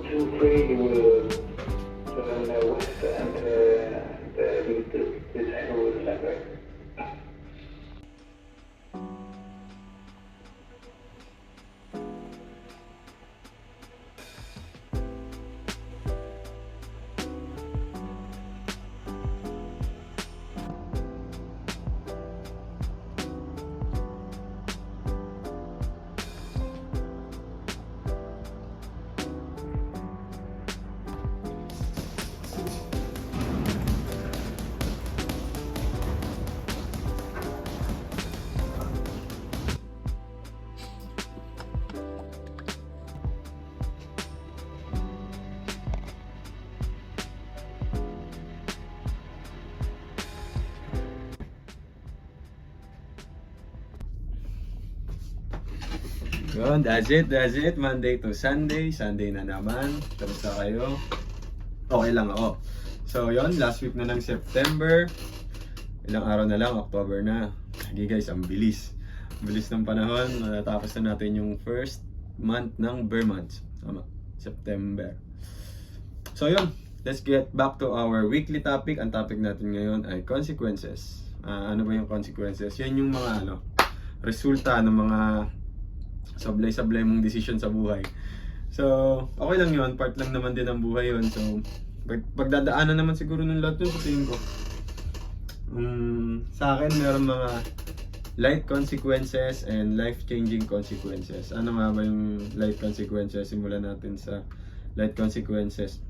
Feel free, you will know what's the YouTube design rules like that. Yun, that's it. Monday to Sunday. Sunday na naman. Kamusta kayo? Okay lang ako. So, yun, last week na ng September. Ilang araw na lang, October na. Hindi guys, ang bilis. Ang bilis ng panahon. Natapos na natin yung first month ng Bear Month. Tama, September. So, yun. Let's get back to our weekly topic. Ang topic natin ngayon ay consequences. Ano ba yung consequences? Yan yung mga resulta ng mga sablay-sablay mong decision sa buhay. So, okay lang yun. Part lang naman din ng buhay yun. So, pagdadaanan naman siguro ng lahat yun sa tingin ko. Sa akin, meron mga life consequences and life-changing consequences. Ano nga ba yung life consequences? Simulan natin sa life consequences.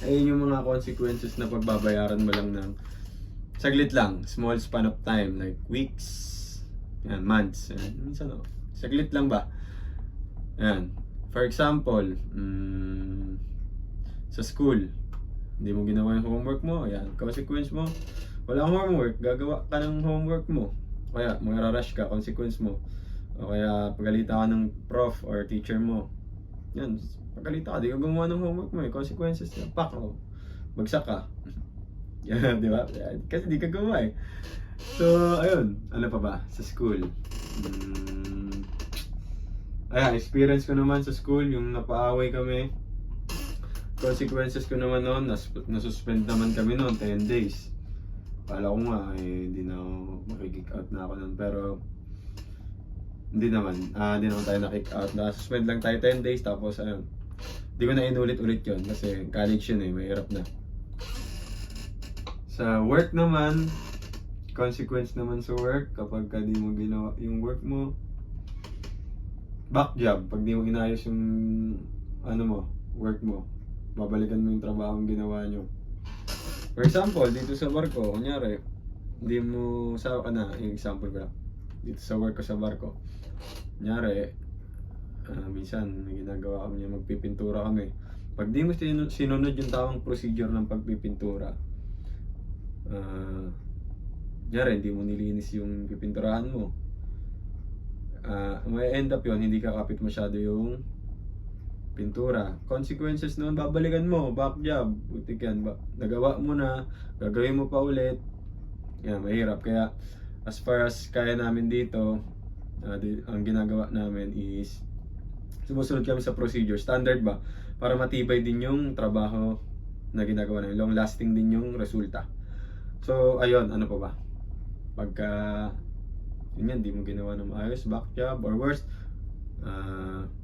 Ayun yung mga consequences na pagbabayaran mo lang ng saglit lang, small span of time, like weeks, yan, months, yan. Minsan saglit lang ba? Yan. For example, sa school, hindi mo ginawa yung homework mo, yan, consequence mo, wala kang homework, gagawa ka ng homework mo. Kaya, mag-rush ka, consequence mo. O kaya, pagalitan ka ng prof or teacher mo. Yan, pagalitan ka, di ka gumawa ng homework mo, consequences niya, pak, bagsak ka. Yan, di ba? Kasi di ka gumawa eh. So, ayun, ano pa ba? Sa school. Experience ko naman sa school, yung napaaway kami. Consequences ko naman noon, nasuspend naman kami noon, 10 days. Kala ko nga, hindi na makikick out na ako noon. Pero, hindi naman tayo na-kick out. Na-suspend lang tayo 10 days, tapos ayun. Hindi ko na inulit-ulit yun, kasi college yun mahirap na. Sa work naman, consequence naman sa work, kapag di mo ginawa yung work mo, back job, pag di mo inayos yung work mo, babalikan mo yung trabaho yung ginawa nyo. For example, dito sa barko, kunyari, hindi mo sawa ka na, yung example ko lang, dito sa work ko sa barko, kunyari, minsan may ginagawa kami, magpipintura kami. Pag di mo sinunod yung tamang procedure ng pagpipintura, kunyari, hindi mo nilinis yung pipinturahan mo, may end up yun, hindi ka kapit masyado yung pintura. Consequences noon, babalikan mo, back job, butik yan, nagawa mo na, gagawin mo pa ulit. Yan, mahirap. Kaya, as far as kaya namin dito, ang ginagawa namin is, sumusunod kami sa procedure, standard ba? Para matibay din yung trabaho na ginagawa namin, long lasting din yung resulta. So, ayun, ano pa ba? Pagka yun yan, di mo ginawa ng maayos, back job, or worse,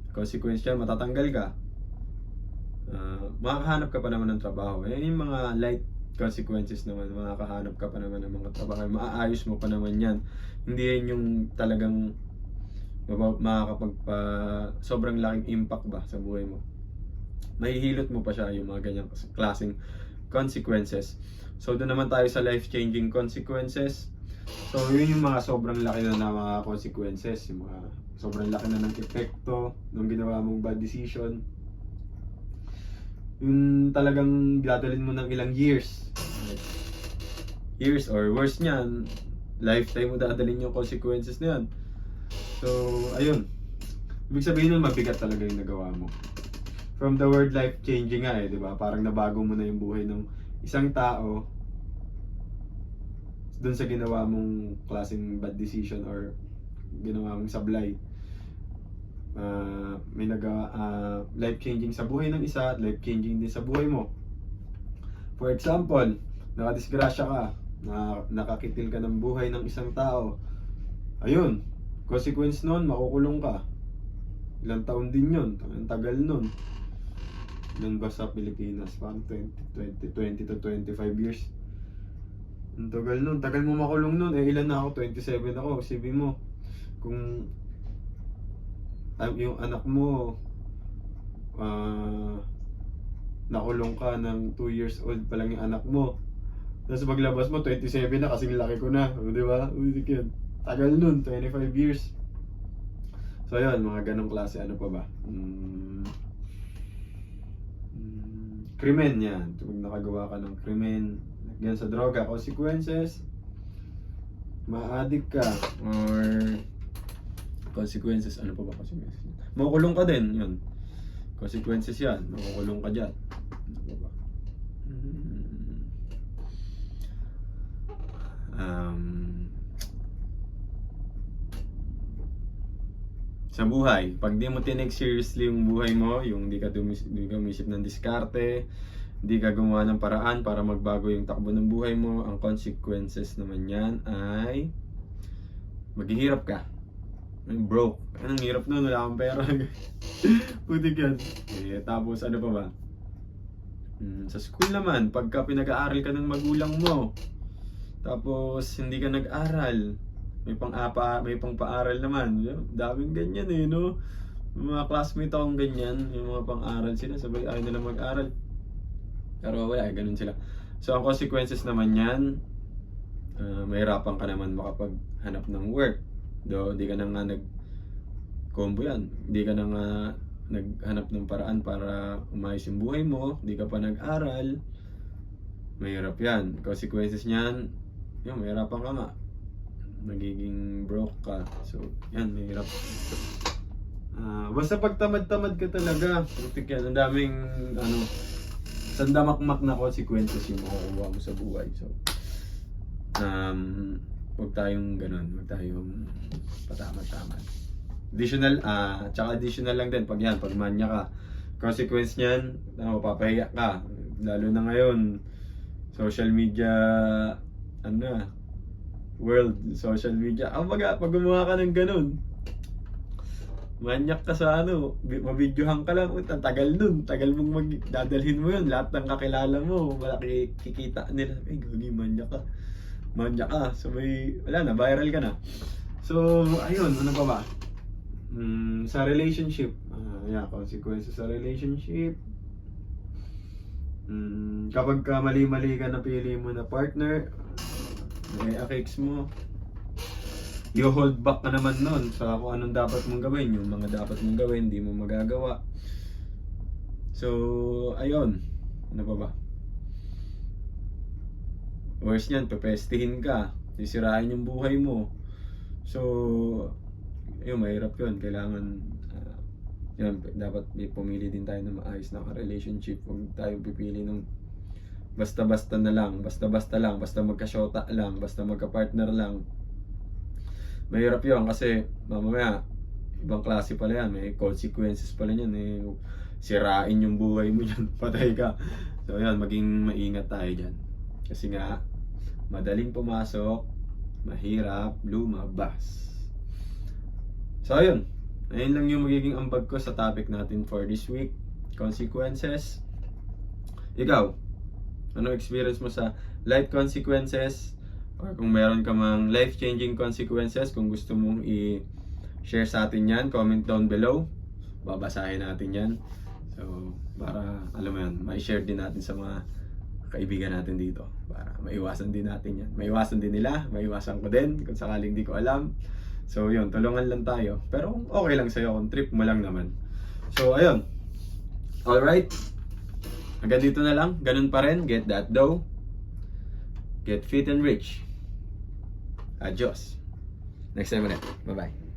consequence yan, matatanggal ka. Makakahanap ka pa naman ng trabaho. Yan yung mga light consequences naman, makakahanap ka pa naman ng mga trabaho. Maaayos mo pa naman yan. Hindi yan yung talagang makakapagpa sobrang laking impact ba sa buhay mo. Mahihilot mo pa siya yung mga ganyang klaseng consequences. So doon naman tayo sa life-changing consequences. So yun yung mga sobrang laki na mga consequences, yung mga sobrang laki na ng epekto ng ginawa mong bad decision. Yung talagang dadalhin mo ng ilang years. Years or worse niyan, lifetime mo dadalhin yung consequences na yan. So, ayun. Ibig sabihin nun, mabigat talaga yung nagawa mo. From the word life-changing nga di ba? Parang nabago mo na yung buhay ng isang tao dun sa ginawa mong klaseng bad decision or ginawa mong sablay. May nagawa, life-changing sa buhay ng isa, life-changing din sa buhay mo. For example, nakadisgrasya ka, nakakitil ka ng buhay ng isang tao. Ayun, consequence nun, makukulong ka. Ilang taon din yun, ang tagal nun. Ilan ba sa Pilipinas? Parang 20 to 25 years. Ang tagal nun, tagal mo makulong nun. Ilan na ako? 27 ako. Sabi mo, kung yung anak mo nakulong ka ng 2 years old pa lang yung anak mo. Tapos paglabas mo, 27 na kasing laki ko na. Di ba? Tagal nun, 25 years. So ayun, mga ganong klase, ano pa ba? Krimen yan. Kung nakagawa ka ng krimen, yan sa droga, consequences, ma-addict ka, or consequences, ano pa ba consequences? Makukulong ka din, yun. Consequences yan, makukulong ka dyan. Ano pa ba? Sa buhay, pag di mo tinake seriously yung buhay mo, yung di ka umisip ng diskarte, di ka gumawa ng paraan para magbago yung takbo ng buhay mo, ang consequences naman yan ay maghihirap ka. Broke. Anong hirap nun? Wala akong pera. Putik yan. Tapos ano pa ba? Sa school naman, pagka pinag-aaral ka ng magulang mo, tapos hindi ka nag-aral, may pang-paaral naman. Daming ganyan no? Yung mga classmate akong ganyan, yung mga pang-aral sila, sabay ayaw nila mag-aral. Pero wala, ganun sila. So ang consequences naman yan, mahirapan ka naman makapaghanap ng work. Di ka na nga nag-combo yan. Di ka na nga naghanap ng paraan para umayos yung buhay mo. Di ka pa nag-aral. Mahirap yan. Consequences niyan, yun, mahirapan ka nga. Nagiging broke ka. So, yan, mahirap. Basta pag tamad-tamad ka talaga, putik yan. Ang daming, sandamakmak na consequences yung makukuha mo sa buhay. So, huwag tayong ganun. Huwag tayong patamad-tamad. Additional lang din. Pag manya ka, consequence niyan, mapapahiya ka. Lalo na ngayon, social media, world, social media. Pag gumawa ka ng ganun, manyak ka sa mabidyohan ka lang, tagal nun, tagal mong dadalhin mo yun, lahat ng kakilala mo, malaki kikita nila, gagi, manyak ka. So wala na, viral ka na. So, ayun, ano pa ba? Sa relationship, consequences sa relationship. Kapag ka mali-mali ka napili mo na partner, may affects mo, you hold back ka naman nun sa kung anong dapat mong gawin. Yung mga dapat mong gawin, hindi mo magagawa. So, ayun, ano pa ba? Worse niyan, pepestihin ka, sisirain yung buhay mo. So, yun, mahirap yun. Kailangan, yun, dapat pumili din tayo ng maayos na relationship. Huwag tayo pipili ng basta-basta na lang, basta magka-shota lang, basta magka-partner lang. Mahirap yun kasi mamaya, ibang klase pala yan, may consequences pala yan. Sirain yung buhay mo dyan, patay ka. So yan, maging maingat tayo dyan. Kasi nga, madaling pumasok, mahirap lumabas. So ayun, ayun lang yung magiging ambag ko sa topic natin for this week. Consequences. Ikaw, ano experience mo sa life consequences? Or kung meron ka mang life-changing consequences, kung gusto mong share sa atin yan, comment down below. Babasahin natin yan. So, para, alam mo yan, ma-share din natin sa mga kaibigan natin dito. Para maiwasan din natin yan. Maiwasan din nila, maiwasan ko din kung sakaling di ko alam. So, yun, tulungan lang tayo. Pero kung okay lang sa'yo, kung trip mo lang naman. So, ayun. Alright. Hanggang dito na lang. Ganun pa rin. Get that dough. Get fit and rich. Adios. Next time ulit. Bye-bye.